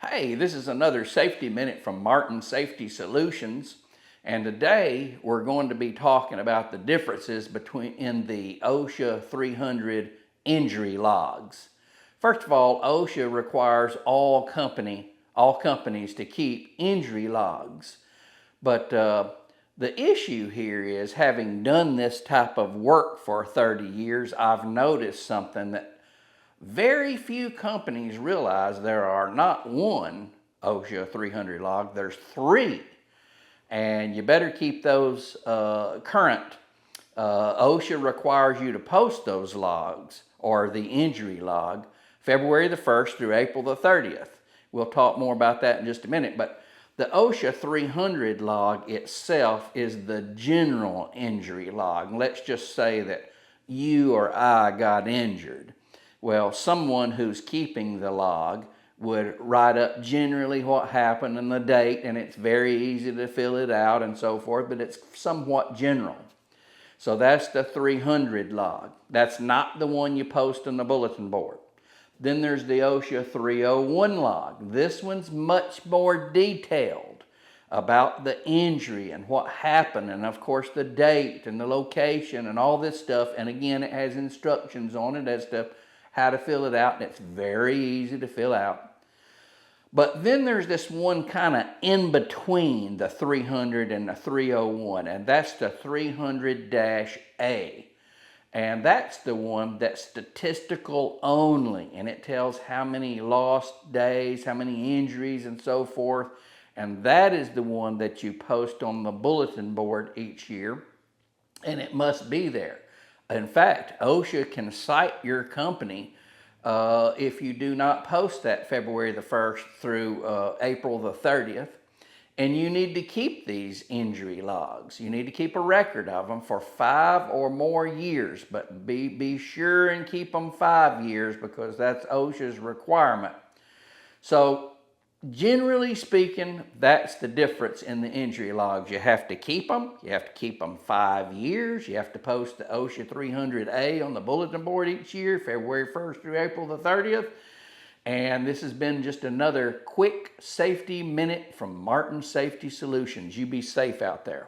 Hey, this is another Safety Minute from Martin Safety Solutions. And today we're going to be talking about the differences in the OSHA 300 injury logs. First of all, OSHA requires all companies to keep injury logs. But the issue here is, having done this type of work for 30 years, I've noticed something that very few companies realize. There are not one OSHA 300 log, there's three. And you better keep those current. OSHA requires you to post those logs, or the injury log, February the 1st through April the 30th. We'll talk more about that in just a minute, but the OSHA 300 log itself is the general injury log. Let's just say that you or I got injured. Well, someone who's keeping the log would write up generally what happened and the date, and it's very easy to fill it out and so forth, but it's somewhat general. So that's the 300 log. That's not the one you post on the bulletin board. Then there's the OSHA 301 log. This one's much more detailed about the injury and what happened, and of course the date and the location and all this stuff. And again, it has instructions on it as to how to fill it out, and it's very easy to fill out. But then there's this one kind of in between the 300 and the 301, and that's the 300-A. And that's the one that's statistical only, and it tells how many lost days, how many injuries, and so forth. And that is the one that you post on the bulletin board each year, and it must be there. In fact, OSHA can cite your company if you do not post that February the 1st through April the 30th. And you need to keep these injury logs. You need to keep a record of them for 5 or more years, but be sure and keep them 5 years, because that's OSHA's requirement. So generally speaking, that's the difference in the injury logs. You have to keep them. You have to keep them 5 years. You have to post the OSHA 300A on the bulletin board each year, February 1st through April the 30th. And this has been just another quick safety minute from Martin Safety Solutions. You be safe out there.